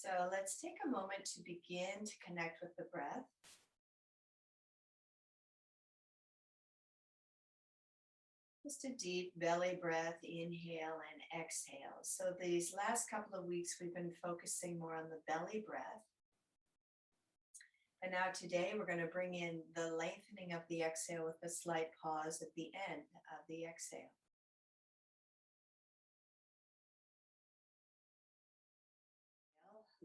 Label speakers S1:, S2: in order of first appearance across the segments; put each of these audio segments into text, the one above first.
S1: So let's take a moment to begin to connect with the breath. Just a deep belly breath, inhale and exhale. So these last couple of weeks, we've been focusing more on the belly breath. And now today, we're going to bring in the lengthening of the exhale with a slight pause at the end of the exhale.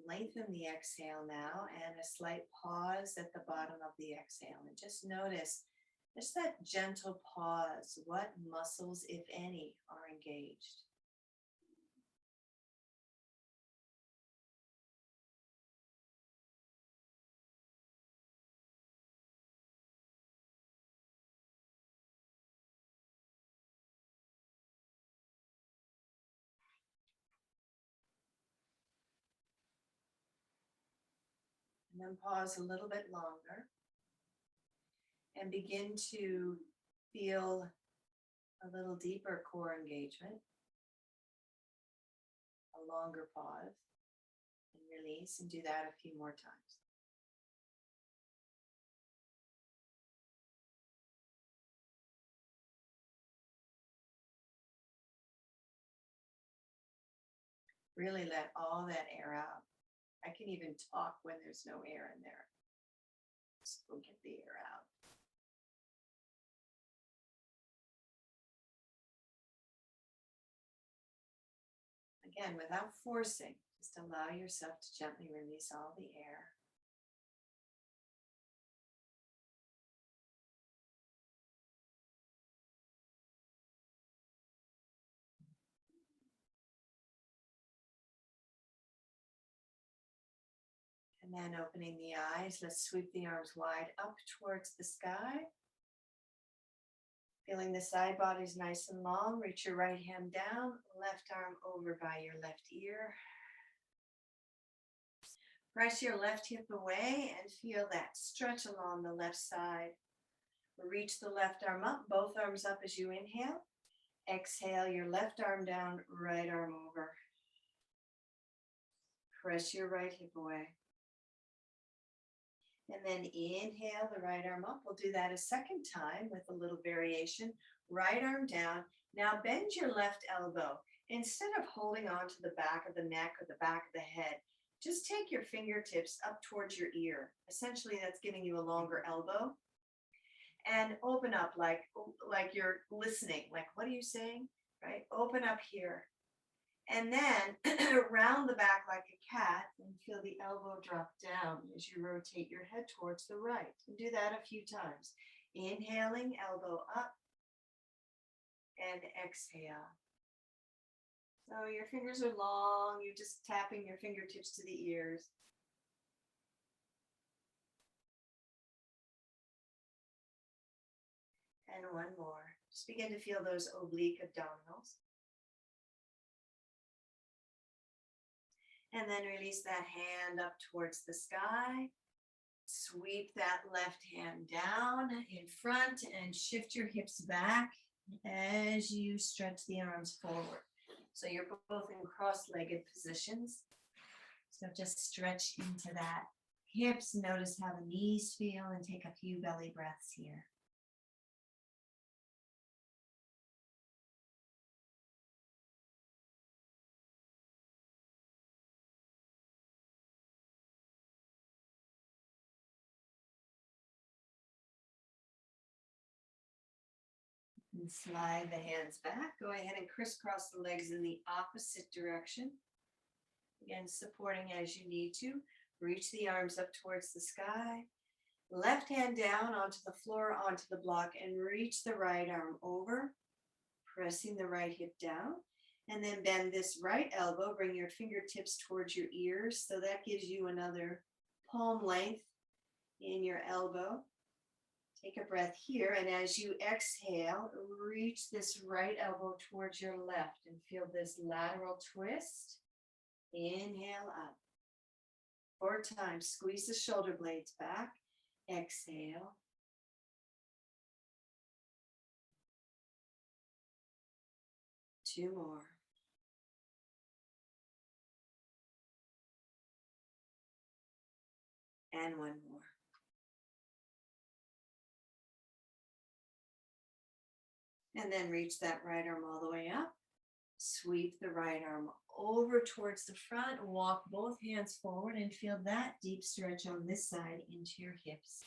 S1: Lengthen the exhale now and a slight pause at the bottom of the exhale. And just notice just that gentle pause. What muscles, if any, are engaged? And then pause a little bit longer and begin to feel a little deeper core engagement. A longer pause and release, and do that a few more times. Really let all that air out. I can even talk when there's no air in there. Just go get the air out. Again, without forcing, just allow yourself to gently release all the air. And then opening the eyes, let's sweep the arms wide up towards the sky. Feeling the side bodies nice and long, reach your right hand down, left arm over by your left ear. Press your left hip away and feel that stretch along the left side. Reach the left arm up, both arms up as you inhale. Exhale your left arm down, right arm over. Press your right hip away. And then inhale the right arm up. We'll do that a second time with a little variation. Right arm down. Now bend your left elbow. Instead of holding on to the back of the neck or the back of the head, just take your fingertips up towards your ear. Essentially, that's giving you a longer elbow. And open up like you're listening. Like, what are you saying? Right? Open up here. And then round the back like a cat and feel the elbow drop down as you rotate your head towards the right. And do that a few times. Inhaling, elbow up, and exhale. So your fingers are long, you're just tapping your fingertips to the ears. And one more. Just begin to feel those oblique abdominals. And then release that hand up towards the sky. Sweep that left hand down in front and shift your hips back as you stretch the arms forward. So you're both in cross-legged positions. So just stretch into that. Hips, notice how the knees feel, and take a few belly breaths here. And slide the hands back. Go ahead and crisscross the legs in the opposite direction. Again, supporting as you need to. Reach the arms up towards the sky. Left hand down onto the floor, onto the block, and reach the right arm over, pressing the right hip down. And then bend this right elbow, bring your fingertips towards your ears. So that gives you another palm length in your elbow. Take a breath here, and as you exhale, reach this right elbow towards your left and feel this lateral twist. Inhale up. 4 times. Squeeze the shoulder blades back. Exhale. 2 more. And one more. And then reach that right arm all the way up. Sweep the right arm over towards the front. Walk both hands forward and feel that deep stretch on this side into your hips.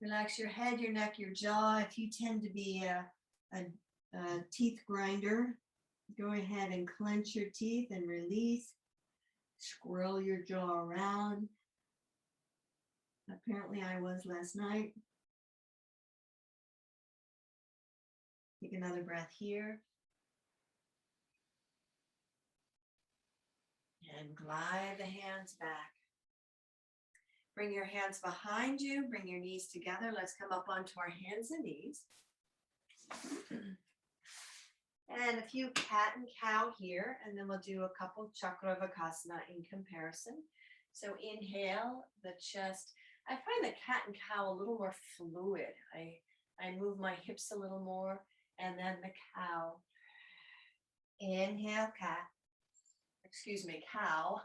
S1: Relax your head, your neck, your jaw. If you tend to be a teeth grinder, go ahead and clench your teeth and release. Swirl your jaw around. Apparently I was last night. Take another breath here. And glide the hands back. Bring your hands behind you. Bring your knees together. Let's come up onto our hands and knees. And a few cat and cow here. And then we'll do a couple Chakravakasana in comparison. So inhale, the chest. I find the cat and cow a little more fluid. I move my hips a little more. And then the cow. Inhale, cat. Excuse me, cow.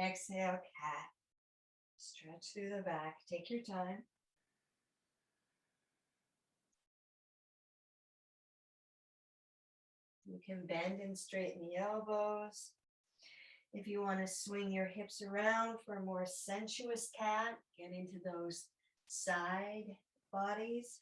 S1: Exhale, cat. Stretch through the back. Take your time. You can bend and straighten the elbows. If you want to swing your hips around for a more sensuous cat, get into those side bodies.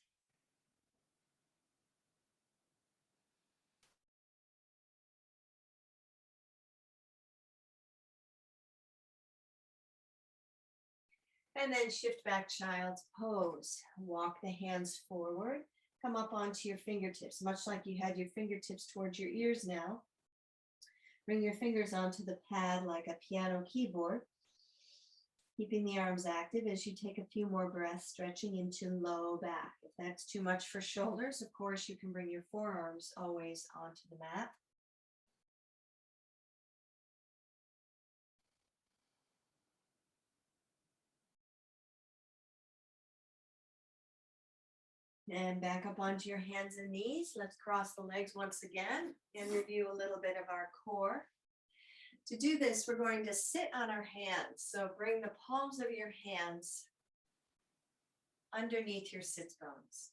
S1: And then shift back child's pose. Walk the hands forward. Come up onto your fingertips, much like you had your fingertips towards your ears now. Bring your fingers onto the pad like a piano keyboard. Keeping the arms active as you take a few more breaths, stretching into low back. If that's too much for shoulders, of course, you can bring your forearms always onto the mat. And back up onto your hands and knees. Let's cross the legs once again and review a little bit of our core. To do this, we're going to sit on our hands. So bring the palms of your hands underneath your sits bones,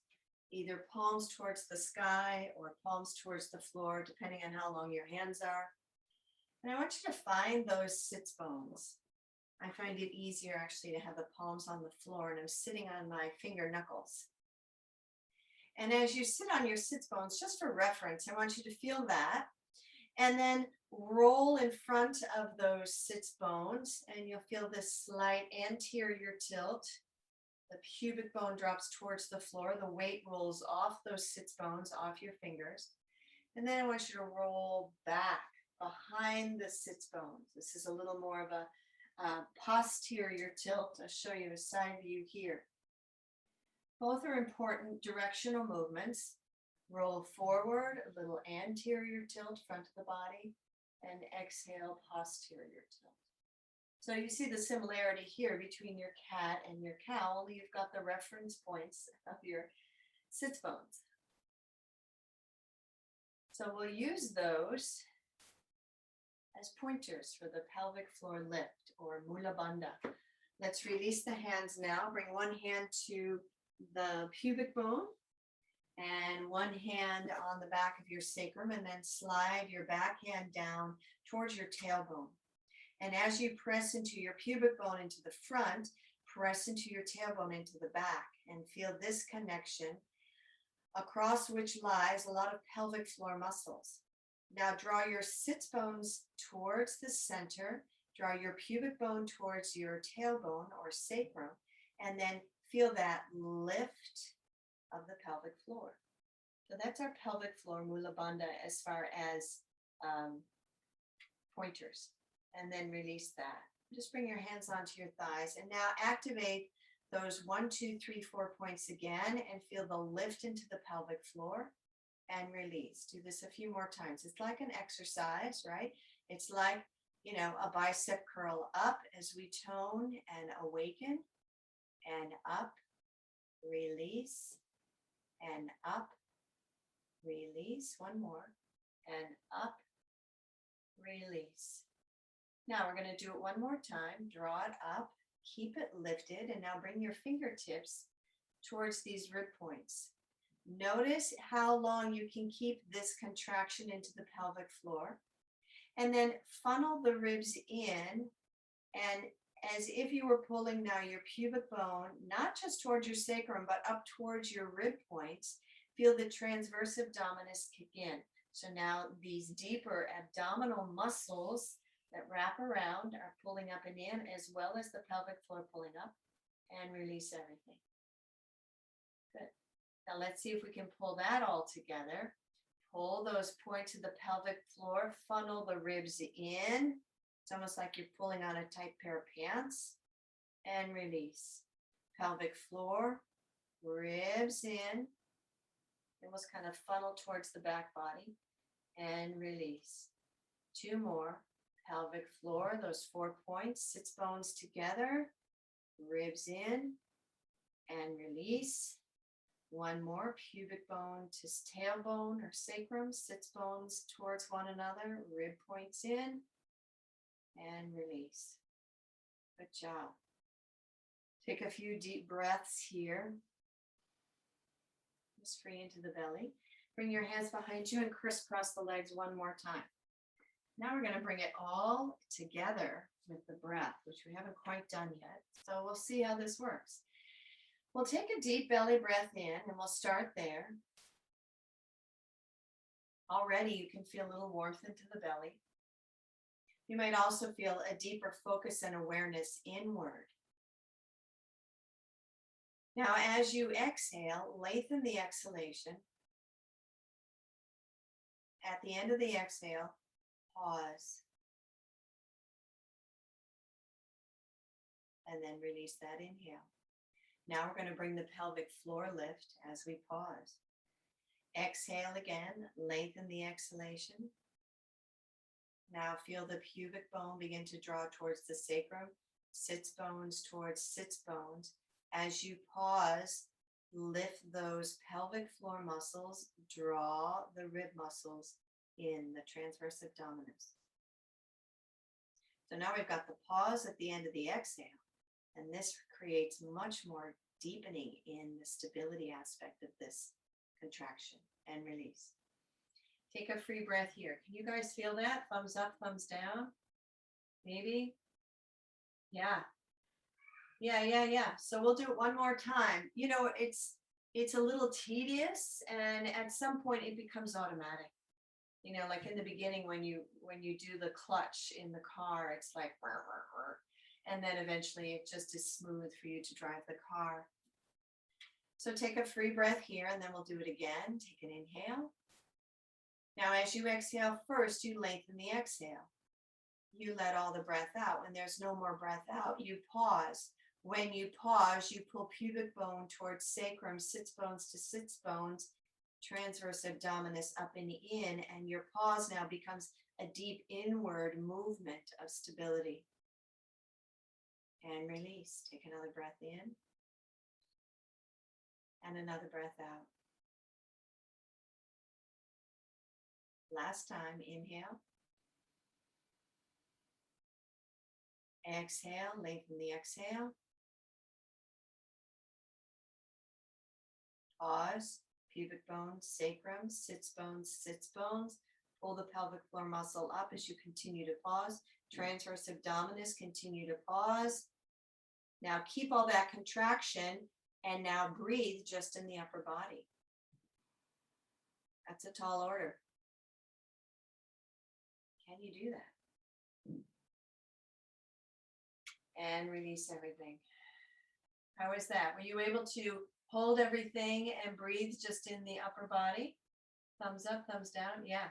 S1: either palms towards the sky or palms towards the floor, depending on how long your hands are. And I want you to find those sits bones. I find it easier actually to have the palms on the floor, and I'm sitting on my finger knuckles. And as you sit on your sits bones, just for reference, I want you to feel that. And then roll in front of those sits bones, and you'll feel this slight anterior tilt. The pubic bone drops towards the floor. The weight rolls off those sits bones, off your fingers. And then I want you to roll back behind the sits bones. This is a little more of a posterior tilt. I'll show you a side view here. Both are important directional movements. Roll forward, a little anterior tilt, front of the body, and exhale, posterior tilt. So you see the similarity here between your cat and your cow, only you've got the reference points of your sits bones. So we'll use those as pointers for the pelvic floor lift or Mula Bandha. Let's release the hands now. Bring one hand to the pubic bone and one hand on the back of your sacrum, and then slide your back hand down towards your tailbone. And as you press into your pubic bone into the front, press into your tailbone into the back, and feel this connection across which lies a lot of pelvic floor muscles. Now draw your sits bones towards the center, draw your pubic bone towards your tailbone or sacrum, and then feel that lift of the pelvic floor. So that's our pelvic floor Mula Bandha as far as pointers. And then release that. Just bring your hands onto your thighs and now activate those 1, 2, 3, 4 points again and feel the lift into the pelvic floor and release. Do this a few more times. It's like an exercise, right? It's like, a bicep curl up as we tone and awaken, and up, release, and up, release. One more, and up, release. Now we're going to do it one more time. Draw it up, Keep it lifted, and now bring your fingertips towards these rib points. Notice how long you can keep this contraction into the pelvic floor, and then funnel the ribs in, and as if you were pulling now your pubic bone, not just towards your sacrum, but up towards your rib points. Feel the transverse abdominis kick in. So now these deeper abdominal muscles that wrap around are pulling up and in, as well as the pelvic floor pulling up, and release everything. Good. Now let's see if we can pull that all together. Pull those points of the pelvic floor, funnel the ribs in. It's almost like you're pulling on a tight pair of pants, and release. Pelvic floor, ribs in. Almost kind of funnel towards the back body, and release. 2 more. Pelvic floor, those 4 points, sits bones together, ribs in, and release. 1 more, pubic bone to tailbone or sacrum, sits bones towards one another, rib points in, and release. Good job. Take a few deep breaths here. Just free into the belly. Bring your hands behind you and crisscross the legs 1 more time. Now we're going to bring it all together with the breath, which we haven't quite done yet. So we'll see how this works. We'll take a deep belly breath in, and we'll start there. Already you can feel a little warmth into the belly. You might also feel a deeper focus and awareness inward. Now, as you exhale, lengthen the exhalation. At the end of the exhale, pause. And then release that inhale. Now we're going to bring the pelvic floor lift as we pause. Exhale again, lengthen the exhalation. Now feel the pubic bone begin to draw towards the sacrum, sits bones towards sits bones. As you pause, lift those pelvic floor muscles, draw the rib muscles in the transverse abdominis. So now we've got the pause at the end of the exhale, and this creates much more deepening in the stability aspect of this contraction, and release. Take a free breath here. Can you guys feel that? Thumbs up, thumbs down? Maybe? Yeah. Yeah. So we'll do it 1 more time. You know, it's a little tedious, and at some point it becomes automatic. You know, like in the beginning when you do the clutch in the car, it's like, and then eventually it just is smooth for you to drive the car. So take a free breath here, and then we'll do it again. Take an inhale. Now, as you exhale first, you lengthen the exhale. You let all the breath out. When there's no more breath out, you pause. When you pause, you pull pubic bone towards sacrum, sits bones to sits bones, transverse abdominis up and in, and your pause now becomes a deep inward movement of stability. And release. Take another breath in, and another breath out. Last time, inhale. Exhale, lengthen the exhale. Pause, pubic bone, sacrum, sits bones, Pull the pelvic floor muscle up as you continue to pause. Transverse abdominis, continue to pause. Now keep all that contraction, and now breathe just in the upper body. That's a tall order. Can you do that? And release everything. How is that? Were you able to hold everything and breathe just in the upper body? Thumbs up, thumbs down. Yeah.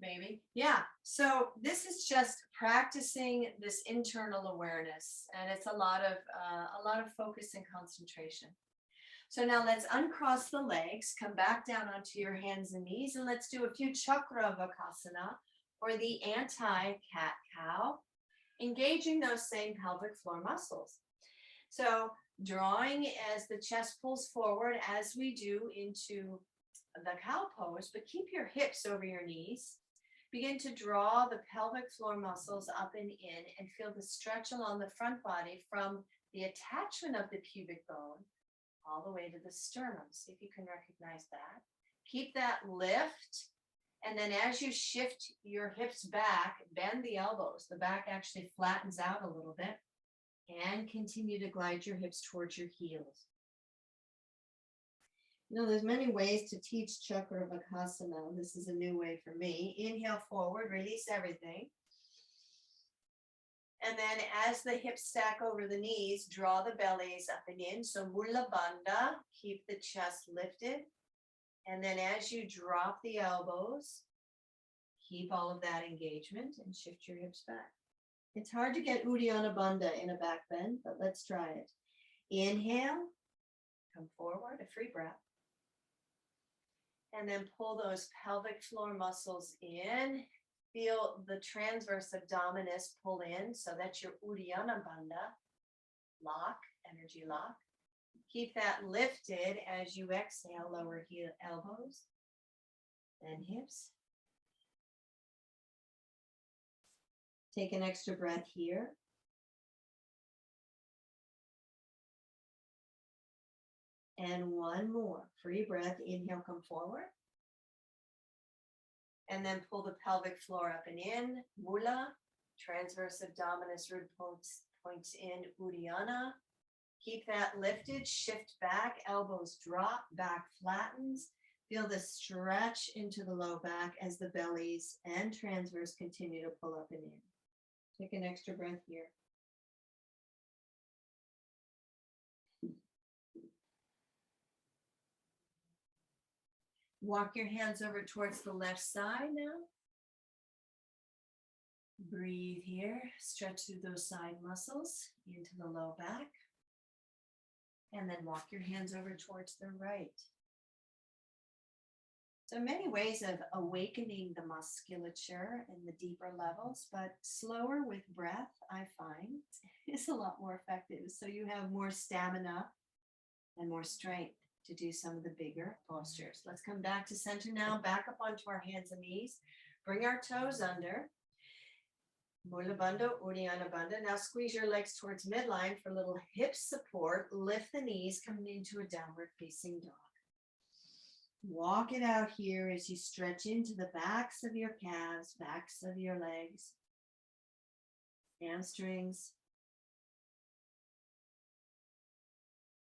S1: Maybe. Yeah. So this is just practicing this internal awareness, and it's a lot of focus and concentration. So now let's uncross the legs, come back down onto your hands and knees, and let's do a few Chakravakasana, or the anti-cat-cow, engaging those same pelvic floor muscles. So drawing as the chest pulls forward as we do into the cow pose, but keep your hips over your knees. Begin to draw the pelvic floor muscles up and in and feel the stretch along the front body from the attachment of the pubic bone all the way to the sternum. See if you can recognize that. Keep that lift. And then as you shift your hips back, bend the elbows. The back actually flattens out a little bit. And continue to glide your hips towards your heels. You know, there's many ways to teach Chakravakasana. This is a new way for me. Inhale forward, release everything. And then as the hips stack over the knees, draw the bellies up and in. So Mula Bandha, keep the chest lifted. And then as you drop the elbows, keep all of that engagement and shift your hips back. It's hard to get Uddiyana Bandha in a back bend, but let's try it. Inhale, come forward, a free breath. And then pull those pelvic floor muscles in. Feel the transverse abdominis pull in, so that's your Uddiyana Bandha. Lock, energy lock. Keep that lifted as you exhale, lower heel elbows, then hips. Take an extra breath here. And one more. Free breath. Inhale, come forward. And then pull the pelvic floor up and in. Mula. Transverse abdominis rib points in. Uddiyana. Keep that lifted. Shift back. Elbows drop. Back flattens. Feel the stretch into the low back as the bellies and transverse continue to pull up and in. Take an extra breath here. Walk your hands over towards the left side now. Breathe here. Stretch through those side muscles into the low back. And then walk your hands over towards the right. So many ways of awakening the musculature in the deeper levels, but slower with breath, I find, is a lot more effective. So you have more stamina and more strength to do some of the bigger postures. Let's come back to center now, back up onto our hands and knees. Bring our toes under. Mula Bandha, Uddiyana Bandha. Now squeeze your legs towards midline for a little hip support. Lift the knees, coming into a downward facing dog. Walk it out here as you stretch into the backs of your calves, backs of your legs, hamstrings.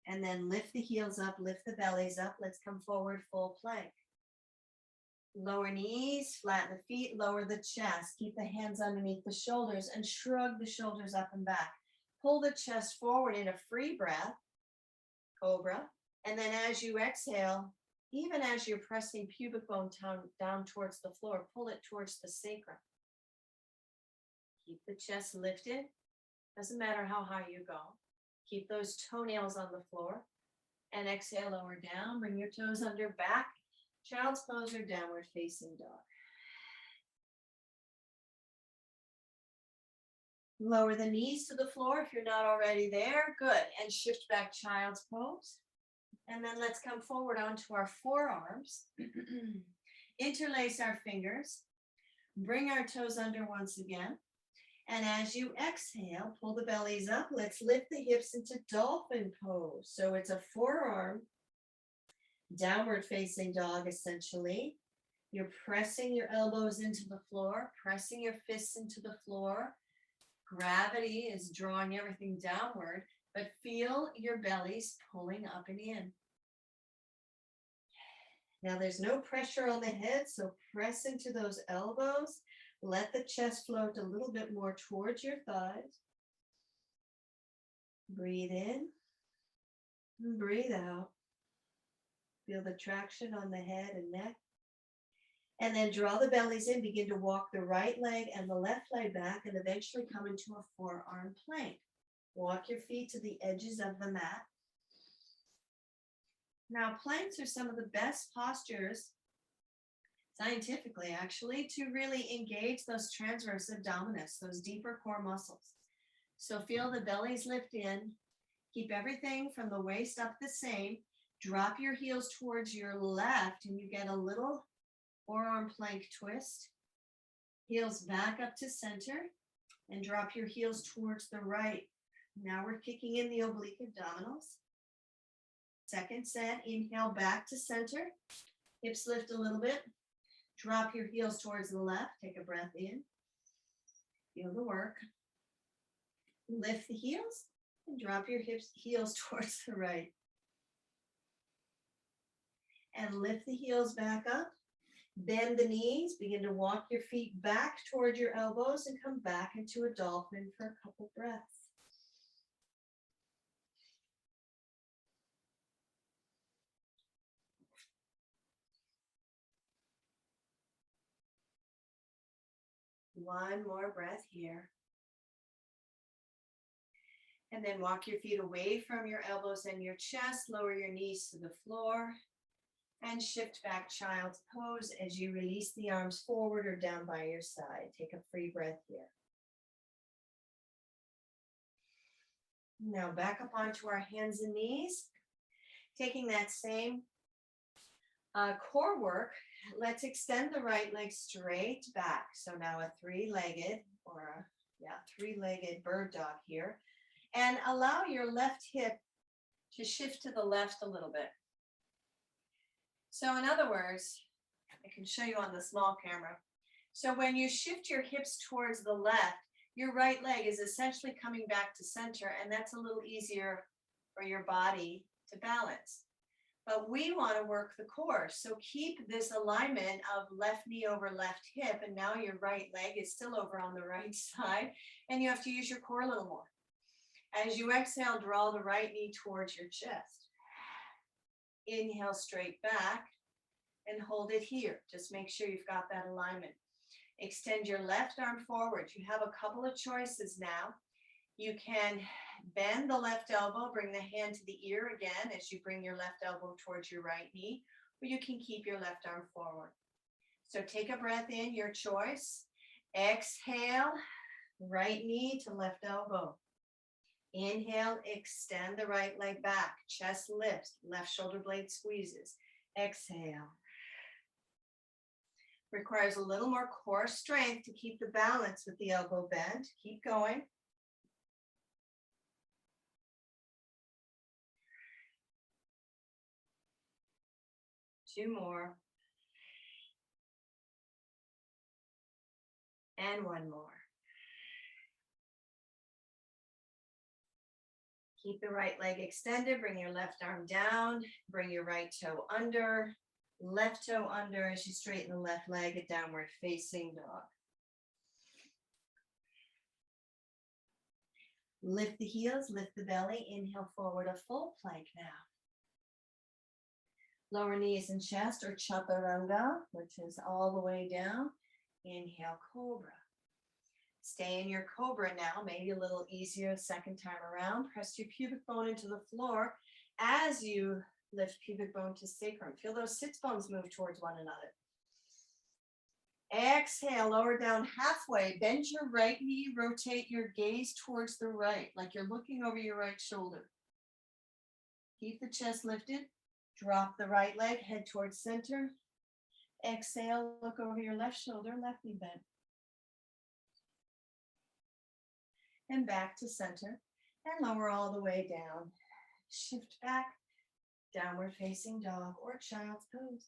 S1: And then lift the heels up, lift the bellies up. Let's come forward, full plank. Lower knees, flatten the feet, lower the chest. Keep the hands underneath the shoulders and shrug the shoulders up and back. Pull the chest forward in a free breath, cobra. And then as you exhale, even as you're pressing pubic bone down towards the floor, pull it towards the sacrum. Keep the chest lifted. Doesn't matter how high you go. Keep those toenails on the floor. And exhale, lower down. Bring your toes under, back. Child's pose or downward facing dog. Lower the knees to the floor if you're not already there. Good. And shift back, child's pose. And then let's come forward onto our forearms. Interlace our fingers. Bring our toes under once again. And as you exhale, pull the bellies up. Let's lift the hips into dolphin pose. So it's a forearm, downward facing dog essentially. You're pressing your elbows into the floor, pressing your fists into the floor. Gravity is drawing everything downward, but feel your bellies pulling up and in. Now there's no pressure on the head, so press into those elbows. Let the chest float a little bit more towards your thighs. Breathe in and breathe out. Feel the traction on the head and neck. And then draw the bellies in. Begin to walk the right leg and the left leg back and eventually come into a forearm plank. Walk your feet to the edges of the mat. Now, planks are some of the best postures, scientifically actually, to really engage those transverse abdominis, those deeper core muscles. So feel the bellies lift in. Keep everything from the waist up the same. Drop your heels towards your left and you get a little forearm plank twist. Heels back up to center and drop your heels towards the right. Now we're kicking in the oblique abdominals. Second set, inhale back to center. Hips lift a little bit. Drop your heels towards the left. Take a breath in. Feel the work. Lift the heels and drop your heels towards the right. And lift the heels back up. Bend the knees. Begin to walk your feet back toward your elbows and come back into a dolphin for a couple breaths. One more breath here. And then walk your feet away from your elbows and your chest. Lower your knees to the floor. And shift back child's pose as you release the arms forward or down by your side. Take a free breath here. Now back up onto our hands and knees. Taking that same core work, let's extend the right leg straight back. So now a three-legged bird dog here. And allow your left hip to shift to the left a little bit. So in other words, I can show you on the small camera. So when you shift your hips towards the left, your right leg is essentially coming back to center, and that's a little easier for your body to balance. But we want to work the core. So keep this alignment of left knee over left hip, and now your right leg is still over on the right side, and you have to use your core a little more. As you exhale, draw the right knee towards your chest. Inhale straight back and hold it here. Just make sure you've got that alignment. Extend your left arm forward. You have a couple of choices now. You can bend the left elbow, bring the hand to the ear again as you bring your left elbow towards your right knee, or you can keep your left arm forward. So take a breath in, your choice. Exhale, right knee to left elbow. Inhale, extend the right leg back, chest lifts, left shoulder blade squeezes. Exhale. Requires a little more core strength to keep the balance with the elbow bent. Keep going. Two more. And one more. Keep the right leg extended, bring your left arm down, bring your right toe under, left toe under as you straighten the left leg, a downward facing dog. Lift the heels, lift the belly, inhale forward, a full plank now. Lower knees and chest or chaturanga, which is all the way down. Inhale, cobra. Stay in your cobra now, maybe a little easier second time around. Press your pubic bone into the floor as you lift pubic bone to sacrum. Feel those sits bones move towards one another. Exhale, lower down halfway. Bend your right knee, rotate your gaze towards the right, like you're looking over your right shoulder. Keep the chest lifted. Drop the right leg, head towards center. Exhale, look over your left shoulder, left knee bent. And back to center, and lower all the way down. Shift back, downward facing dog or child's pose.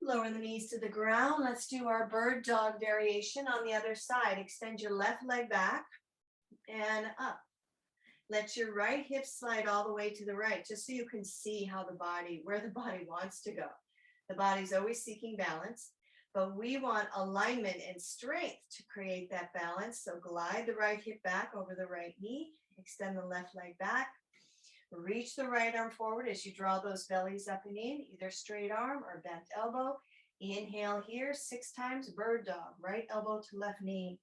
S1: Lower the knees to the ground. Let's do our bird dog variation on the other side. Extend your left leg back and up. Let your right hip slide all the way to the right, just so you can see how where the body wants to go. The body's always seeking balance. But we want alignment and strength to create that balance. So glide the right hip back over the right knee. Extend the left leg back. Reach the right arm forward as you draw those bellies up and in, either straight arm or bent elbow. Inhale here, 6 times, bird dog. Right elbow to left knee.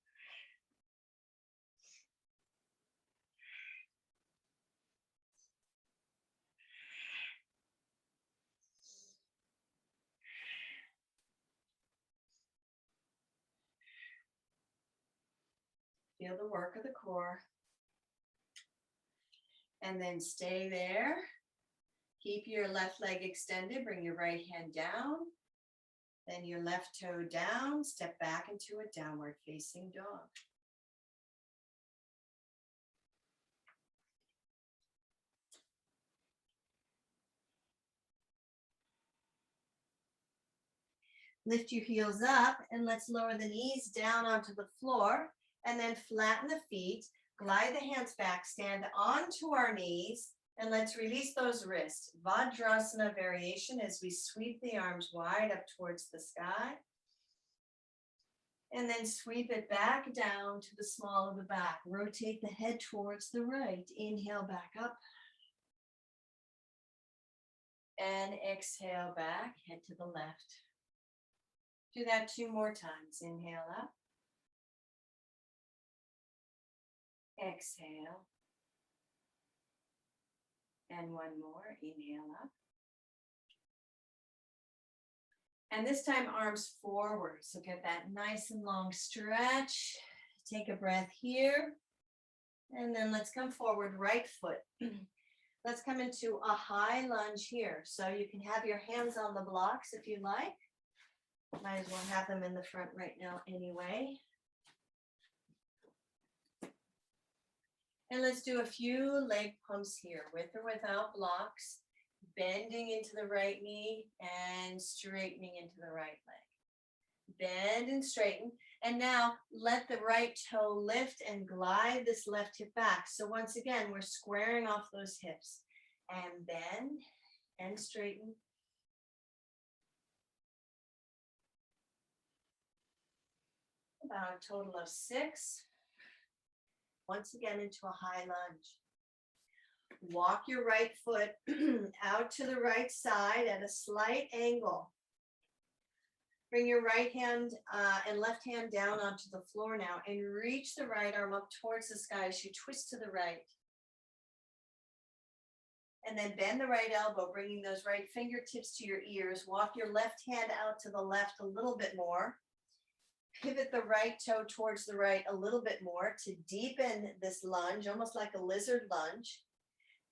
S1: Feel the work of the core. And then stay there. Keep your left leg extended. Bring your right hand down. Then your left toe down. Step back into a downward facing dog. Lift your heels up and let's lower the knees down onto the floor and then flatten the feet. Glide the hands back, stand onto our knees, and let's release those wrists. Vadrasana variation as we sweep the arms wide up towards the sky. And then sweep it back down to the small of the back. Rotate the head towards the right. Inhale back up. And exhale back, head to the left. Do that 2 more times. Inhale up. Exhale. And 1 more. Inhale up. And this time, arms forward. So get that nice and long stretch. Take a breath here. And then let's come forward, right foot. Let's come into a high lunge here. So you can have your hands on the blocks if you like. Might as well have them in the front right now anyway. And let's do a few leg pumps here, with or without blocks, bending into the right knee and straightening into the right leg. Bend and straighten. And now let the right toe lift and glide this left hip back. So once again, we're squaring off those hips. And bend and straighten. About a total of 6. Once again into a high lunge. Walk your right foot out to the right side at a slight angle. Bring your right hand and left hand down onto the floor now and reach the right arm up towards the sky as you twist to the right. And then bend the right elbow, bringing those right fingertips to your ears. Walk your left hand out to the left a little bit more. Pivot the right toe towards the right a little bit more to deepen this lunge, almost like a lizard lunge.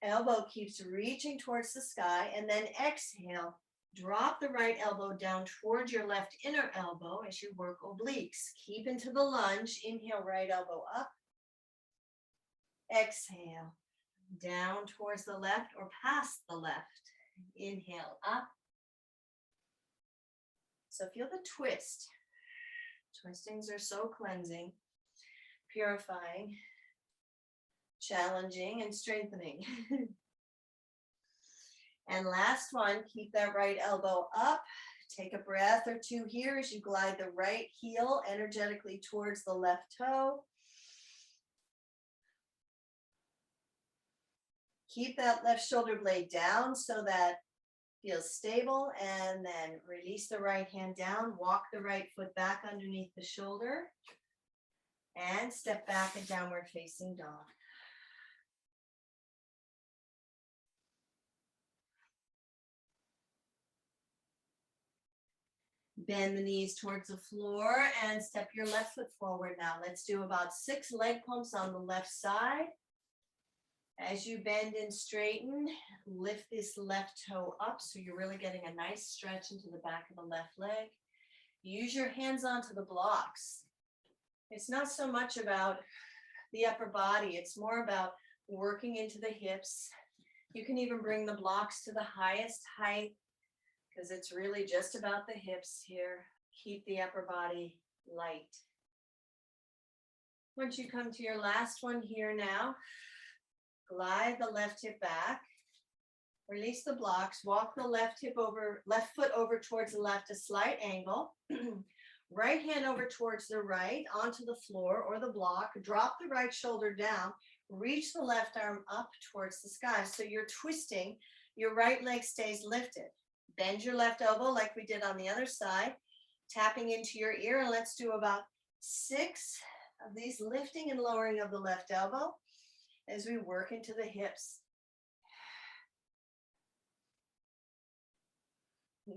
S1: Elbow keeps reaching towards the sky, and then exhale. Drop the right elbow down towards your left inner elbow as you work obliques. Keep into the lunge. Inhale, right elbow up. Exhale, down towards the left or past the left. Inhale, up. So feel the twist. Twistings are so cleansing, purifying, challenging, and strengthening. And last one, keep that right elbow up. Take a breath or 2 here as you glide the right heel energetically towards the left toe. Keep that left shoulder blade down so that feels stable, and then release the right hand down. Walk the right foot back underneath the shoulder and step back in downward facing dog. Bend the knees towards the floor and step your left foot forward now. Let's do about 6 leg pumps on the left side. As you bend and straighten, lift this left toe up so you're really getting a nice stretch into the back of the left leg. Use your hands onto the blocks. It's not so much about the upper body, it's more about working into the hips. You can even bring the blocks to the highest height because it's really just about the hips here. Keep the upper body light. Once you come to your last one here now, glide the left hip back, release the blocks, walk the left foot over towards the left, a slight angle, right hand over towards the right, onto the floor or the block, drop the right shoulder down, reach the left arm up towards the sky. So you're twisting, your right leg stays lifted. Bend your left elbow like we did on the other side, tapping into your ear, and let's do about 6 of these lifting and lowering of the left elbow as we work into the hips.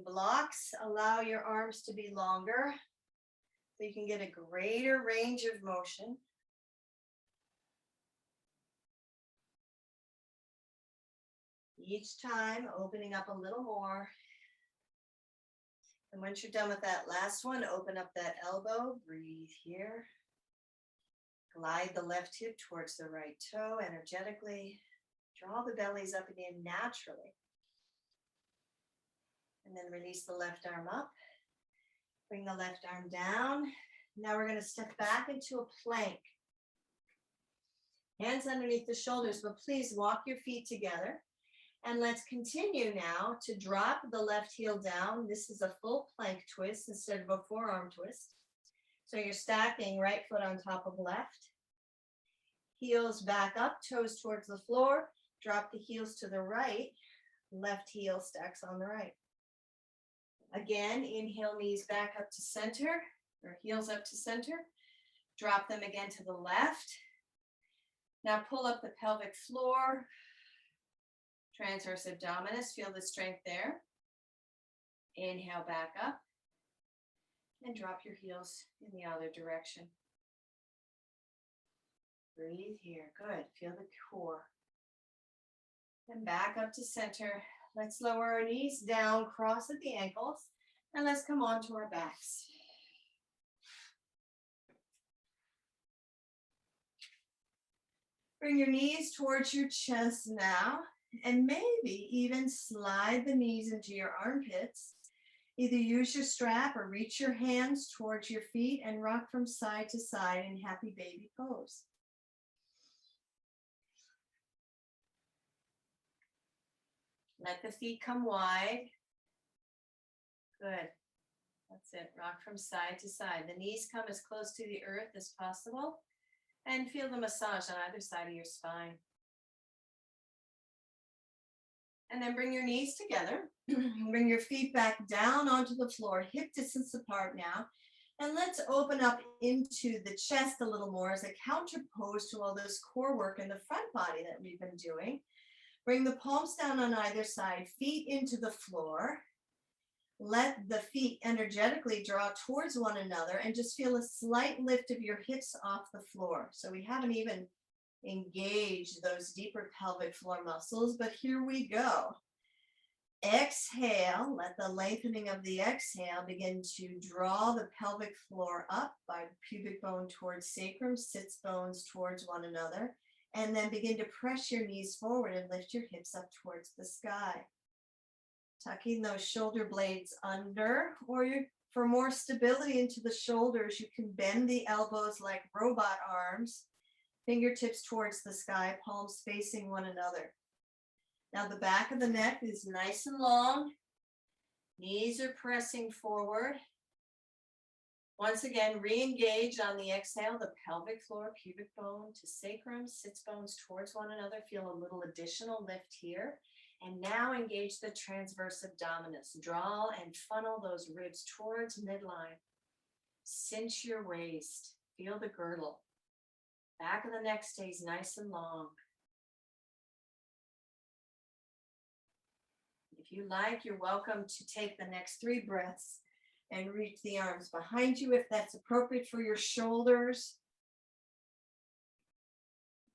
S1: Blocks allow your arms to be longer so you can get a greater range of motion. Each time, opening up a little more. And once you're done with that last one, open up that elbow, breathe here. Glide the left hip towards the right toe energetically. Draw the bellies up and in naturally. And then release the left arm up. Bring the left arm down. Now we're going to step back into a plank. Hands underneath the shoulders, but please walk your feet together. And let's continue now to drop the left heel down. This is a full plank twist instead of a forearm twist. So you're stacking right foot on top of left. Heels back up, toes towards the floor. Drop the heels to the right. Left heel stacks on the right. Again, inhale, knees back up to center, or heels up to center. Drop them again to the left. Now pull up the pelvic floor. Transverse abdominis, feel the strength there. Inhale back up. And drop your heels in the other direction. Breathe here, good, feel the core. And back up to center. Let's lower our knees down, cross at the ankles, and let's come onto our backs. Bring your knees towards your chest now, and maybe even slide the knees into your armpits. Either use your strap or reach your hands towards your feet and rock from side to side in happy baby pose. Let the feet come wide. Good. That's it. Rock from side to side. The knees come as close to the earth as possible. And feel the massage on either side of your spine. And then bring your knees together. Bring your feet back down onto the floor, hip distance apart now. And let's open up into the chest a little more as a counter pose to all this core work in the front body that we've been doing. Bring the palms down on either side, feet into the floor. Let the feet energetically draw towards one another and just feel a slight lift of your hips off the floor. So we haven't even engaged those deeper pelvic floor muscles, but here we go. Exhale, let the lengthening of the exhale begin to draw the pelvic floor up by pubic bone towards sacrum, sits bones towards one another. And then begin to press your knees forward and lift your hips up towards the sky. Tucking those shoulder blades under, or for more stability into the shoulders, you can bend the elbows like robot arms, fingertips towards the sky, palms facing one another. Now the back of the neck is nice and long. Knees are pressing forward. Once again, re-engage on the exhale, the pelvic floor, pubic bone to sacrum, sits bones towards one another. Feel a little additional lift here. And now engage the transverse abdominis. Draw and funnel those ribs towards midline. Cinch your waist. Feel the girdle. Back of the neck stays nice and long. If you like, you're welcome to take the next 3 breaths and reach the arms behind you if that's appropriate for your shoulders.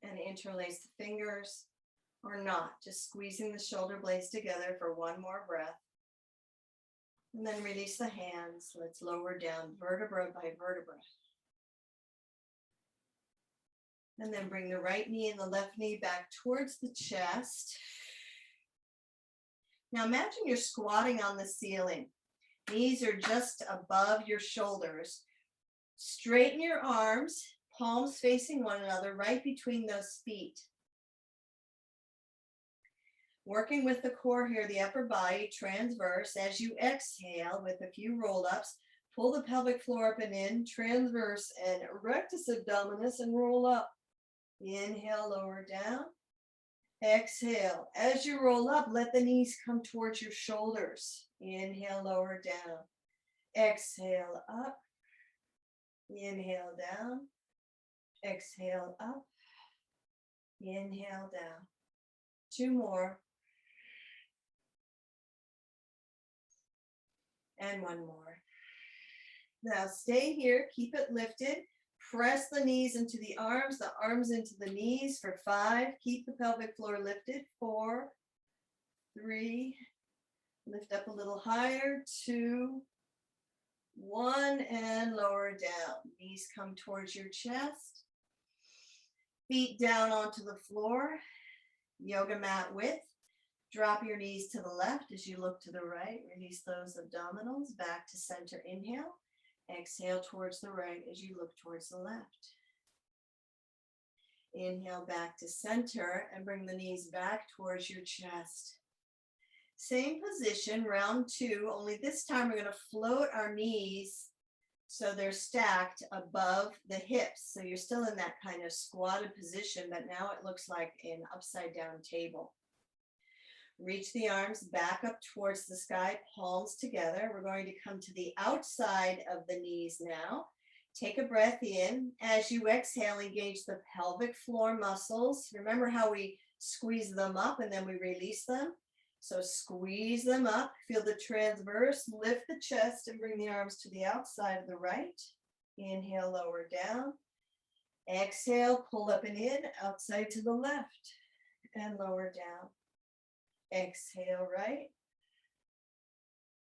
S1: And interlace the fingers or not, just squeezing the shoulder blades together for one more breath. And then release the hands. Let's lower down vertebra by vertebra. And then bring the right knee and the left knee back towards the chest. Now imagine you're squatting on the ceiling. Knees are just above your shoulders. Straighten your arms, palms facing one another, right between those feet. Working with the core here, the upper body, transverse. As you exhale with a few roll-ups, pull the pelvic floor up and in, transverse and rectus abdominis, and roll up. Inhale, lower down. Exhale. As you roll up, let the knees come towards your shoulders. Inhale, lower down. Exhale, up. Inhale, down. Exhale, up. Inhale, down. 2 more. And 1 more. Now stay here. Keep it lifted. Press the knees into the arms into the knees for 5. Keep the pelvic floor lifted. 4, 3, lift up a little higher, 2, 1, and lower down. Knees come towards your chest. Feet down onto the floor, yoga mat width. Drop your knees to the left as you look to the right. Release those abdominals back to center. Inhale. Exhale towards the right as you look towards the left. Inhale back to center and bring the knees back towards your chest. Same position, round 2, only this time we're going to float our knees so they're stacked above the hips. So you're still in that kind of squatted position, but now it looks like an upside down table. Reach the arms back up towards the sky, palms together. We're going to come to the outside of the knees now. Take a breath in. As you exhale, engage the pelvic floor muscles. Remember how we squeeze them up and then we release them? So squeeze them up, feel the transverse, lift the chest and bring the arms to the outside of the right. Inhale, lower down. Exhale, pull up and in, outside to the left and lower down. Exhale, right.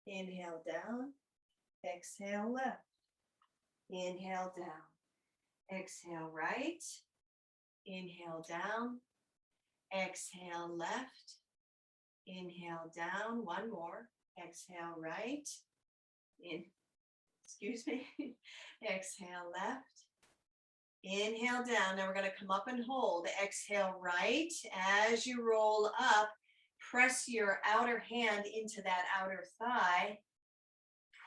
S1: Inhale, down. Exhale, left. Inhale, down. Exhale, right. Inhale, down. Exhale, left. Inhale, down. One more. Exhale, right. Exhale, left. Inhale, down. Now we're going to come up and hold. Exhale, right. As you roll up, press your outer hand into that outer thigh.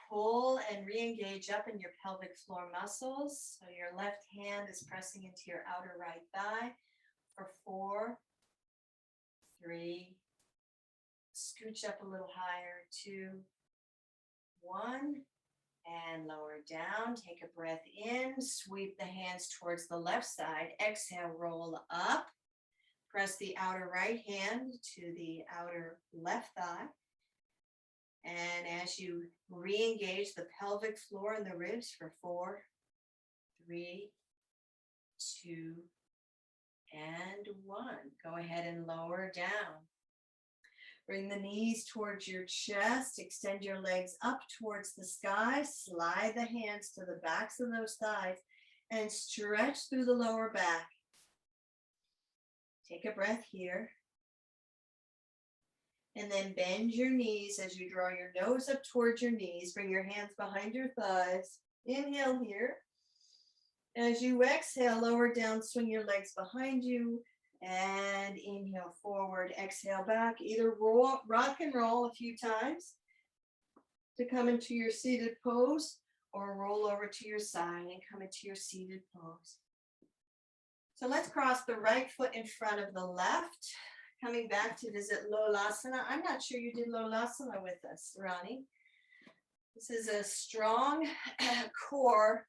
S1: Pull and re-engage up in your pelvic floor muscles. So your left hand is pressing into your outer right thigh for 4, 3, scooch up a little higher, 2, 1, and lower down. Take a breath in, sweep the hands towards the left side. Exhale, roll up. Press the outer right hand to the outer left thigh. And as you re-engage the pelvic floor and the ribs for 4, 3, 2, and 1. Go ahead and lower down. Bring the knees towards your chest. Extend your legs up towards the sky. Slide the hands to the backs of those thighs and stretch through the lower back. Take a breath here. And then bend your knees as you draw your nose up towards your knees. Bring your hands behind your thighs. Inhale here. As you exhale, lower down, swing your legs behind you. And inhale forward, exhale back. Either rock and roll a few times to come into your seated pose, or roll over to your side and come into your seated pose. So let's cross the right foot in front of the left. Coming back to visit Lolasana. I'm not sure you did Lolasana with us, Ronnie. This is a strong core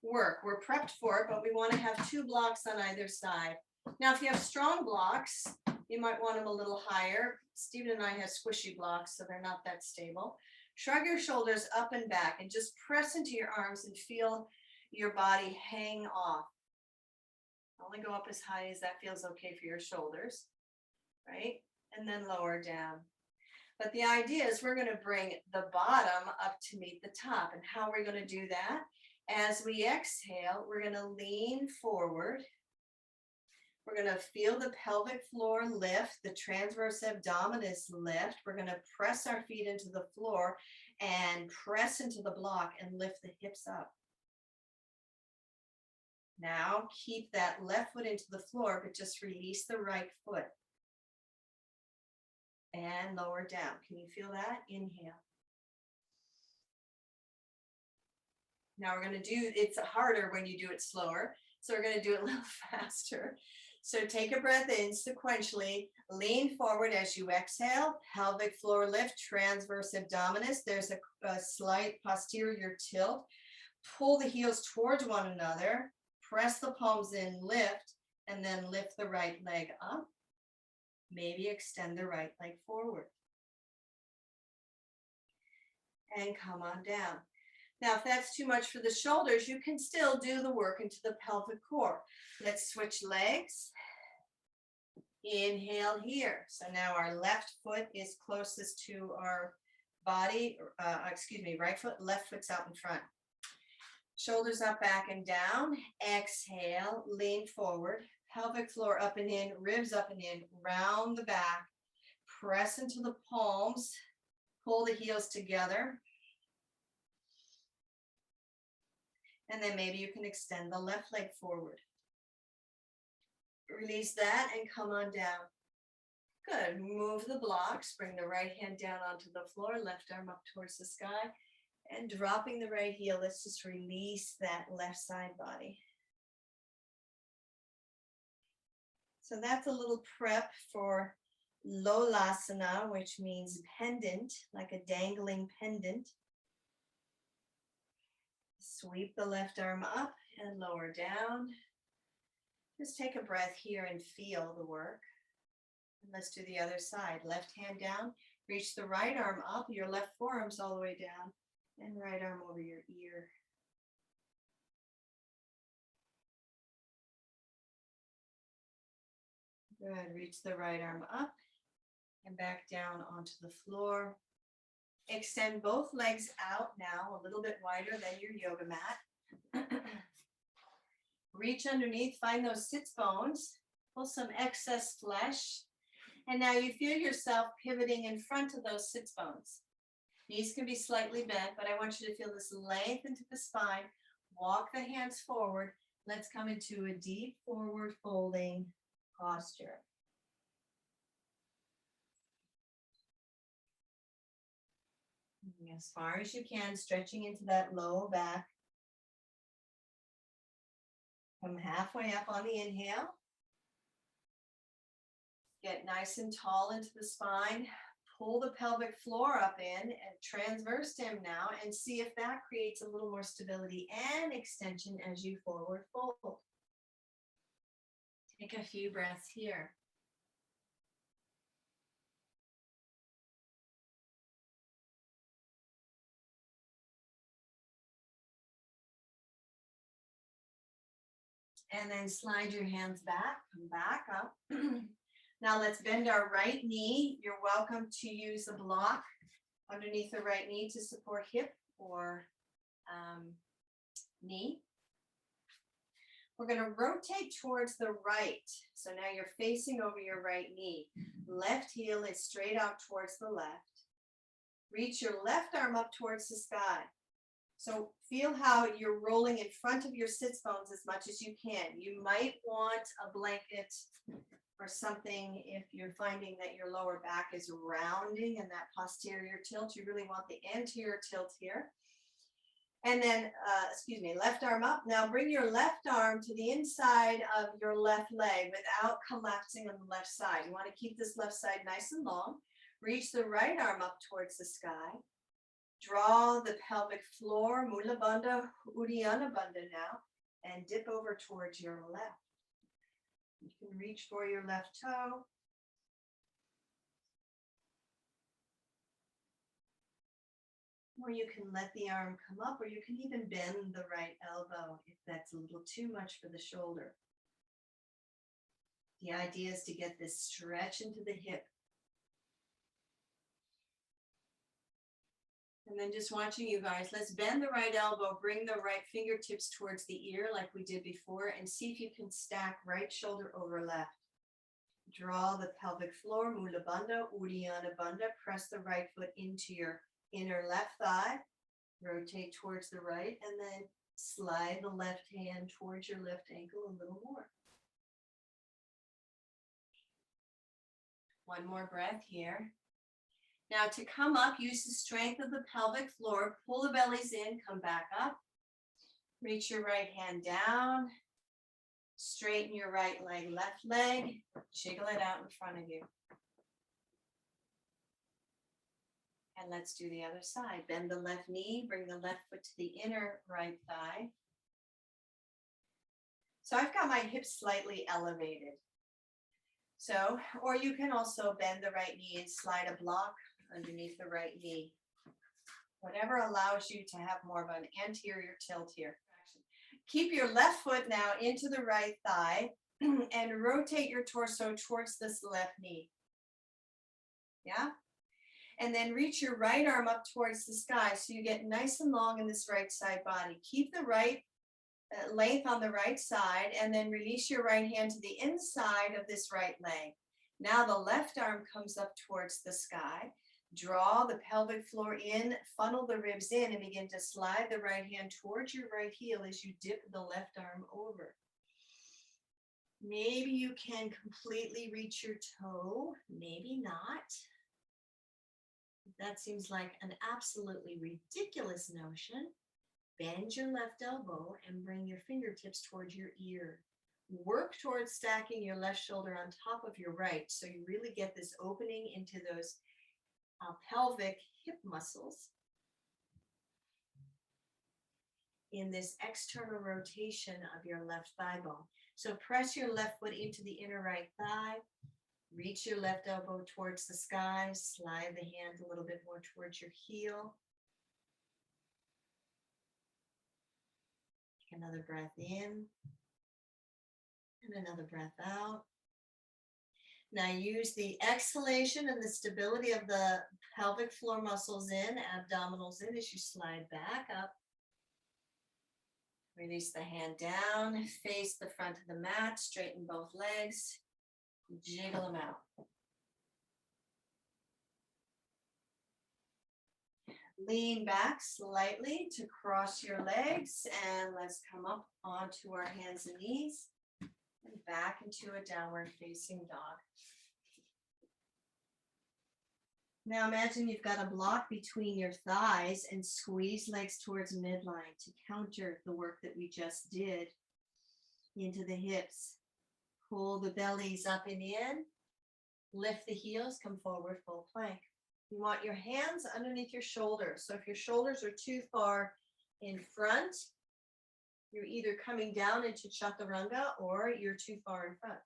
S1: work. We're prepped for it, but we want to have 2 blocks on either side. Now, if you have strong blocks, you might want them a little higher. Stephen and I have squishy blocks, so they're not that stable. Shrug your shoulders up and back and just press into your arms and feel your body hang off. Only go up as high as that feels okay for your shoulders, right? And then lower down. But the idea is we're going to bring the bottom up to meet the top. And how are we going to do that? As we exhale, we're going to lean forward. We're going to feel the pelvic floor lift, the transverse abdominis lift. We're going to press our feet into the floor and press into the block and lift the hips up. Now keep that left foot into the floor, but just release the right foot. And lower down. Can you feel that? Inhale. Now we're going to do, it's harder when you do it slower. So we're going to do it a little faster. So take a breath in sequentially, lean forward as you exhale, pelvic floor lift, transverse abdominis. There's a slight posterior tilt. Pull the heels towards one another, press the palms in, lift, and then lift the right leg up. Maybe extend the right leg forward. And come on down. Now, if that's too much for the shoulders, you can still do the work into the pelvic core. Let's switch legs. Inhale here. So now our left foot is closest to our body, right foot, left foot's out in front. Shoulders up, back and down. Exhale, lean forward. Pelvic floor up and in, ribs up and in, round the back. Press into the palms. Pull the heels together. And then maybe you can extend the left leg forward. Release that and come on down. Good. Move the blocks. Bring the right hand down onto the floor, left arm up towards the sky. And dropping the right heel, let's just release that left side body. So that's a little prep for Lolasana, which means pendant, like a dangling pendant. Sweep the left arm up and lower down. Just take a breath here and feel the work. And let's do the other side. Left hand down, reach the right arm up, your left forearm's all the way down, and right arm over your ear. Good. Reach the right arm up and back down onto the floor. Extend both legs out now, a little bit wider than your yoga mat. Reach underneath, find those sits bones, pull some excess flesh. And now you feel yourself pivoting in front of those sits bones. Knees can be slightly bent, but I want you to feel this length into the spine. Walk the hands forward. Let's come into a deep forward folding posture. As far as you can, stretching into that low back. Come halfway up on the inhale. Get nice and tall into the spine. Pull the pelvic floor up in and transverse stem now, and see if that creates a little more stability and extension as you forward fold. Take a few breaths here. And then slide your hands back, come back up. Now let's bend our right knee. You're welcome to use a block underneath the right knee to support hip or knee. We're going to rotate towards the right. So now you're facing over your right knee. Left heel is straight out towards the left. Reach your left arm up towards the sky. So feel how you're rolling in front of your sits bones as much as you can. You might want a blanket or something if you're finding that your lower back is rounding and that posterior tilt. You really want the anterior tilt here. And then, left arm up. Now bring your left arm to the inside of your left leg without collapsing on the left side. You want to keep this left side nice and long. Reach the right arm up towards the sky. Draw the pelvic floor, Mula Bandha, Uddiyana Bandha now, and dip over towards your left. You can reach for your left toe. Or you can let the arm come up, or you can even bend the right elbow if that's a little too much for the shoulder. The idea is to get this stretch into the hip. And then just watching you guys, let's bend the right elbow, bring the right fingertips towards the ear like we did before, and see if you can stack right shoulder over left. Draw the pelvic floor, Mula Bandha, Uddiyana Bandha. Press the right foot into your inner left thigh. Rotate towards the right, and then slide the left hand towards your left ankle a little more. One more breath here. Now to come up, use the strength of the pelvic floor. Pull the bellies in, come back up. Reach your right hand down. Straighten your right leg, left leg. Jiggle it out in front of you. And let's do the other side. Bend the left knee, bring the left foot to the inner right thigh. So I've got my hips slightly elevated. So, or you can also bend the right knee and slide a block underneath the right knee. Whatever allows you to have more of an anterior tilt here. Keep your left foot now into the right thigh. and rotate your torso towards this left knee. Yeah. And then reach your right arm up towards the sky so you get nice and long in this right side body. Keep the right length on the right side, and then release your right hand to the inside of this right leg. Now the left arm comes up towards the sky. Draw the pelvic floor in, funnel the ribs in, and begin to slide the right hand towards your right heel as you dip the left arm over. Maybe you can completely reach your toe, maybe not. That seems like an absolutely ridiculous notion. Bend your left elbow and bring your fingertips towards your ear. Work towards stacking your left shoulder on top of your right so you really get this opening into those pelvic hip muscles in this external rotation of your left thigh bone. So press your left foot into the inner right thigh. Reach your left elbow towards the sky. Slide the hand a little bit more towards your heel. Take another breath in and another breath out. Now use the exhalation and the stability of the pelvic floor muscles in, abdominals in as you slide back up. Release the hand down, face the front of the mat, straighten both legs, jiggle them out. Lean back slightly to cross your legs, and let's come up onto our hands and knees and back into a downward facing dog. Now imagine you've got a block between your thighs and squeeze legs towards midline to counter the work that we just did into the hips. Pull the bellies up and in, lift the heels, come forward, full plank. You want your hands underneath your shoulders. So if your shoulders are too far in front, you're either coming down into chaturanga or you're too far in front.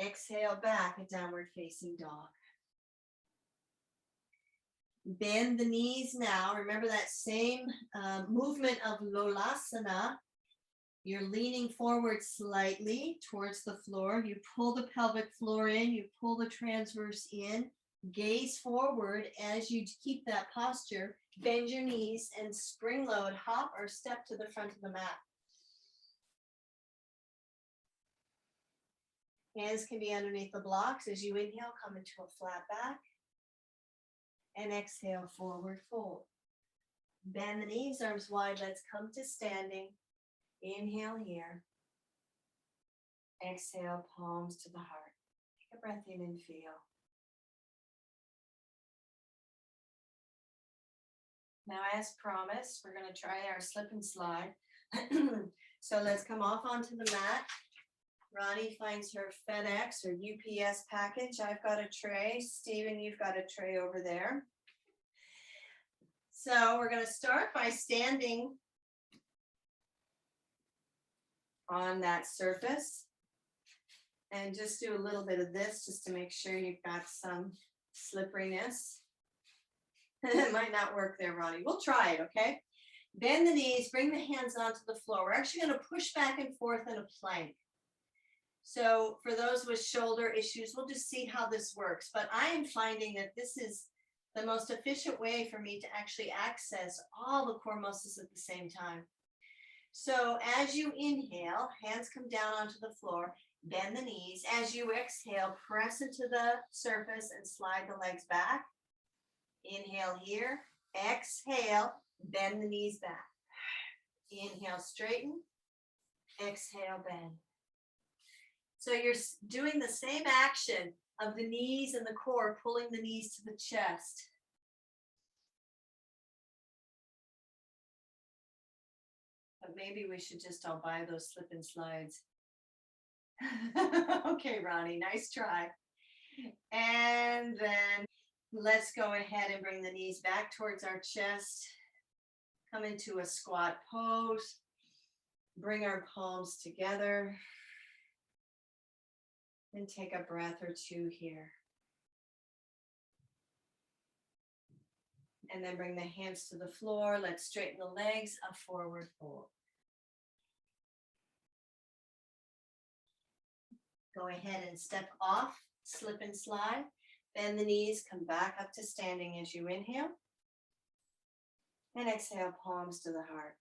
S1: Exhale back, a downward facing dog. Bend the knees now. Remember that same movement of Lolasana. You're leaning forward slightly towards the floor. You pull the pelvic floor in. You pull the transverse in. Gaze forward as you keep that posture. Bend your knees and spring load, hop or step to the front of the mat. Hands can be underneath the blocks. As you inhale, come into a flat back. And exhale, forward fold. Bend the knees, arms wide. Let's come to standing. Inhale here. Exhale, palms to the heart. Take a breath in and feel. Now, as promised, we're going to try our slip and slide. So let's come off onto the mat. Ronnie finds her FedEx or UPS package. I've got a tray. Stephen, you've got a tray over there. So we're going to start by standing on that surface and just do a little bit of this just to make sure you've got some slipperiness. It might not work there, Ronnie. We'll try it, okay? Bend the knees, bring the hands onto the floor. We're actually going to push back and forth in a plank. So for those with shoulder issues, we'll just see how this works. But I am finding that this is the most efficient way for me to actually access all the core muscles at the same time. So as you inhale, hands come down onto the floor, bend the knees. As you exhale, press into the surface and slide the legs back. Inhale here, exhale, bend the knees back. Inhale, straighten, exhale, bend. So you're doing the same action of the knees and the core, pulling the knees to the chest. But maybe we should just all buy those slip and slides. Okay, Ronnie, nice try. And then let's go ahead and bring the knees back towards our chest. Come into a squat pose. Bring our palms together. And take a breath or two here. And then bring the hands to the floor. Let's straighten the legs, a forward fold. Go ahead and step off, slip and slide. Bend the knees, come back up to standing as you inhale. And exhale, palms to the heart.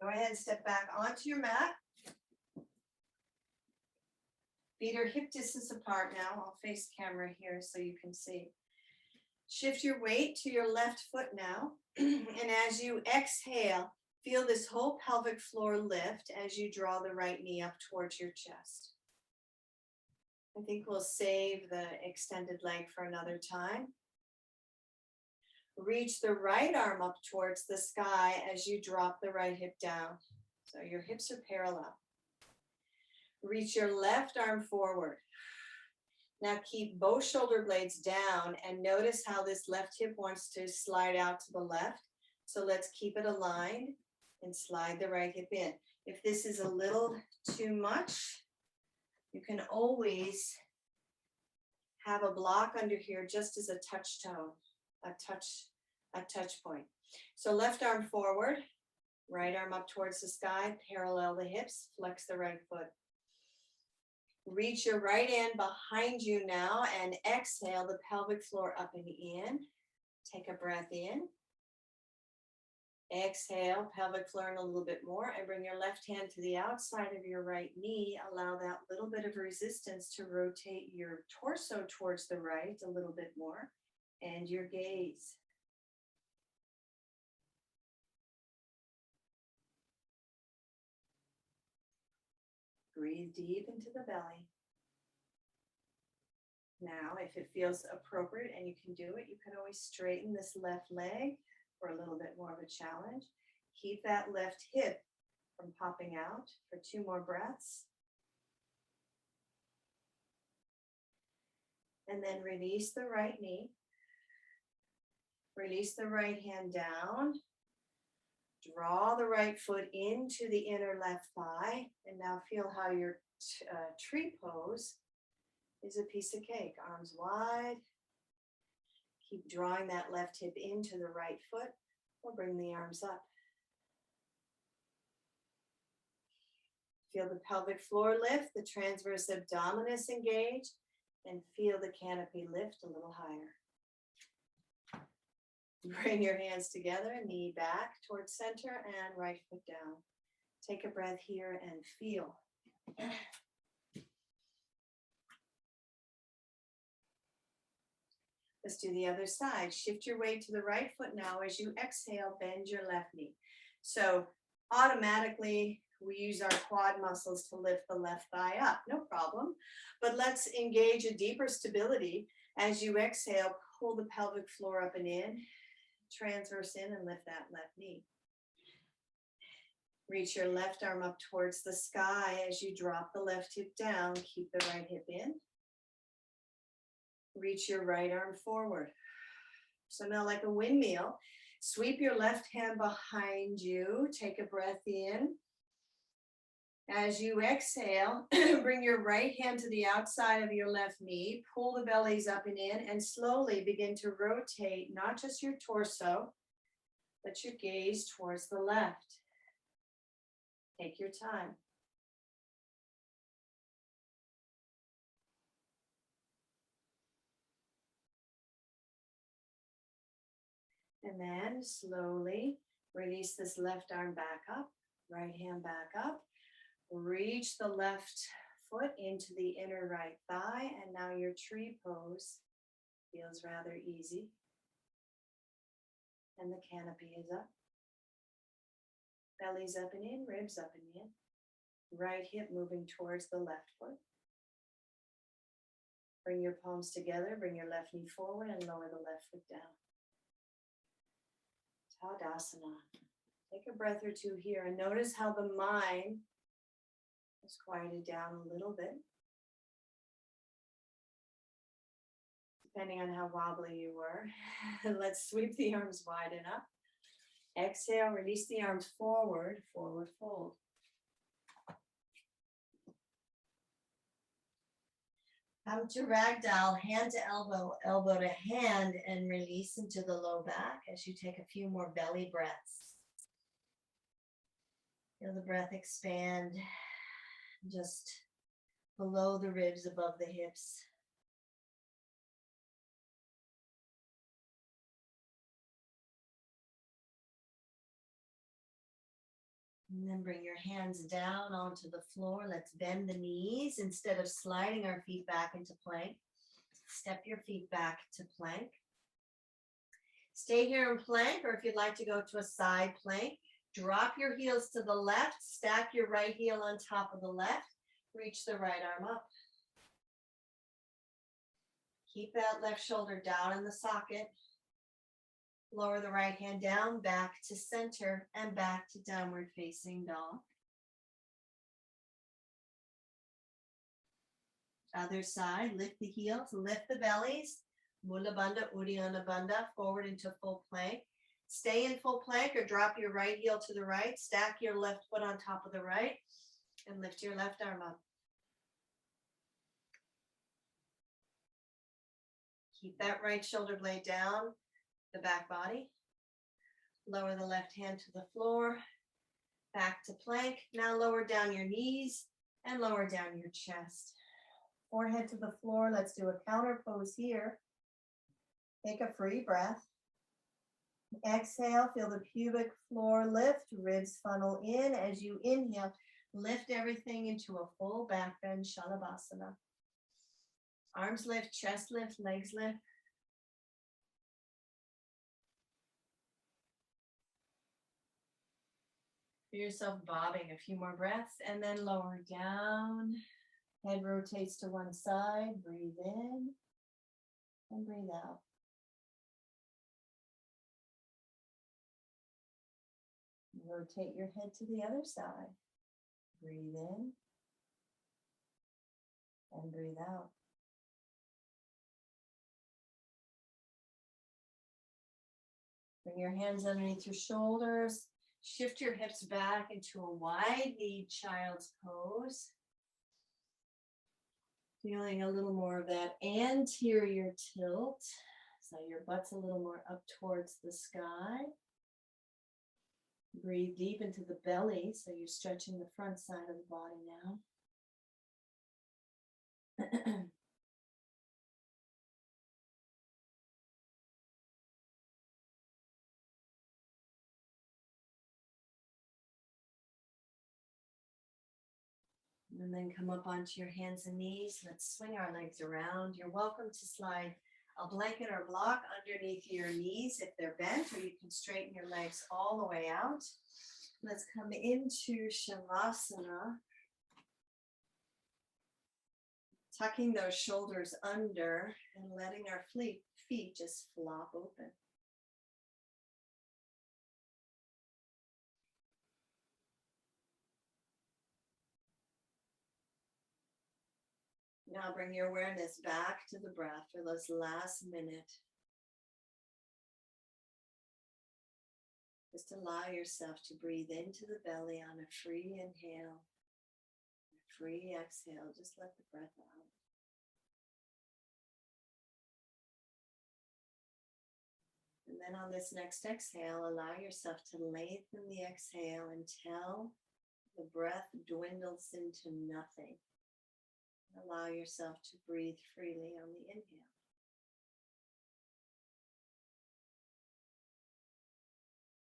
S1: Go ahead and step back onto your mat. Feet are hip distance apart now. I'll face camera here so you can see. Shift your weight to your left foot now. And as you exhale, feel this whole pelvic floor lift as you draw the right knee up towards your chest. I think we'll save the extended leg for another time. Reach the right arm up towards the sky as you drop the right hip down. So your hips are parallel. Reach your left arm forward. Now keep both shoulder blades down and notice how this left hip wants to slide out to the left. So let's keep it aligned and slide the right hip in. If this is a little too much, you can always have a block under here just as a touch tone, a touch point. So left arm forward, right arm up towards the sky, parallel the hips, flex the right foot. Reach your right hand behind you now and exhale the pelvic floor up and in. Take a breath in. Exhale, pelvic floor in a little bit more, and bring your left hand to the outside of your right knee. Allow that little bit of resistance to rotate your torso towards the right a little bit more, and your gaze. Breathe deep into the belly. Now, if it feels appropriate and you can do it, you can always straighten this left leg for a little bit more of a challenge. Keep that left hip from popping out for 2 more breaths. And then release the right knee. Release the right hand down. Draw the right foot into the inner left thigh. And now feel how your tree pose is a piece of cake. Arms wide. Keep drawing that left hip into the right foot, or bring the arms up. Feel the pelvic floor lift, the transverse abdominis engage, and feel the canopy lift a little higher. Bring your hands together, knee back towards center and right foot down. Take a breath here and feel. Let's do the other side. Shift your weight to the right foot now. As you exhale, bend your left knee. So automatically we use our quad muscles to lift the left thigh up, no problem. But let's engage a deeper stability. As you exhale, pull the pelvic floor up and in, transverse in and lift that left knee. Reach your left arm up towards the sky as you drop the left hip down. Keep the right hip in. Reach your right arm forward. So now like a windmill, sweep your left hand behind you. Take a breath in. As you exhale, bring your right hand to the outside of your left knee. Pull the bellies up and in and slowly begin to rotate not just your torso, but your gaze towards the left. Take your time. And then slowly release this left arm back up, right hand back up. Reach the left foot into the inner right thigh. And now your tree pose feels rather easy. And the canopy is up. Belly's up and in, ribs up and in. Right hip moving towards the left foot. Bring your palms together, bring your left knee forward and lower the left foot down. Tadasana. Take a breath or two here and notice how the mind is quieted down a little bit. Depending on how wobbly you were. Let's sweep the arms wide enough. Exhale, release the arms forward, forward fold. Come to ragdoll, hand to elbow, elbow to hand, and release into the low back as you take a few more belly breaths. Feel the breath expand. Just below the ribs, above the hips. And then bring your hands down onto the floor. Let's bend the knees instead of sliding our feet back into plank. Step your feet back to plank. Stay here in plank, or if you'd like to go to a side plank, drop your heels to the left, stack your right heel on top of the left, reach the right arm up. Keep that left shoulder down in the socket. Lower the right hand down, back to center, and back to downward facing dog. Other side, lift the heels, lift the bellies. Mula Bandha, Uddiyana Bandha, forward into full plank. Stay in full plank or drop your right heel to the right. Stack your left foot on top of the right and lift your left arm up. Keep that right shoulder blade down, the back body. Lower the left hand to the floor. Back to plank. Now lower down your knees and lower down your chest. Forehead to the floor. Let's do a counter pose here. Take a free breath. Exhale, feel the pubic floor lift, ribs funnel in. As you inhale, lift everything into a full back bend, Shavasana. Arms lift, chest lift, legs lift. Feel yourself bobbing a few more breaths and then lower down. Head rotates to one side. Breathe in and breathe out. Rotate your head to the other side. Breathe in and breathe out. Bring your hands underneath your shoulders. Shift your hips back into a wide knee child's pose. Feeling a little more of that anterior tilt. So your butt's a little more up towards the sky. Breathe deep into the belly, so you're stretching the front side of the body now. And then come up onto your hands and knees. Let's swing our legs around. You're welcome to slide a blanket or block underneath your knees if they're bent, or you can straighten your legs all the way out. Let's come into Shavasana. Tucking those shoulders under and letting our feet just flop open. Now bring your awareness back to the breath for this last minute. Just allow yourself to breathe into the belly on a free inhale, a free exhale. Just let the breath out. And then on this next exhale, allow yourself to lengthen the exhale until the breath dwindles into nothing. Allow yourself to breathe freely on the inhale.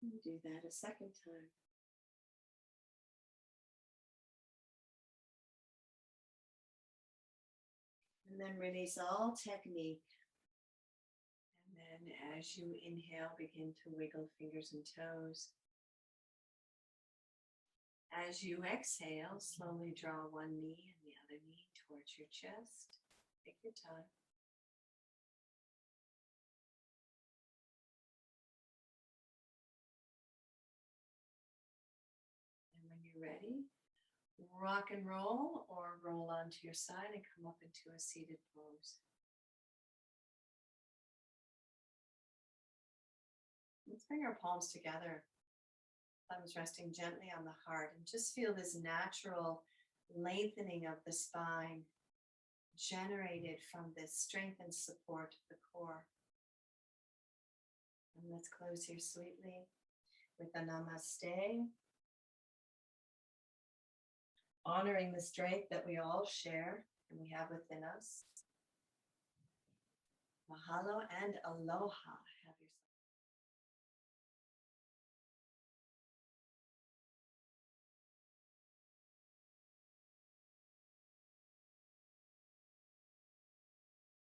S1: And do that a second time. And then release all technique. And then as you inhale, begin to wiggle fingers and toes. As you exhale, slowly draw one knee and the other knee towards your chest. Take your time. And when you're ready, rock and roll or roll onto your side and come up into a seated pose. Let's bring our palms together. Thumbs resting gently on the heart, and just feel this natural lengthening of the spine generated from this strength and support of the core. And let's close here sweetly with a namaste. honoring the strength that we all share and we have within us. Mahalo and aloha. Have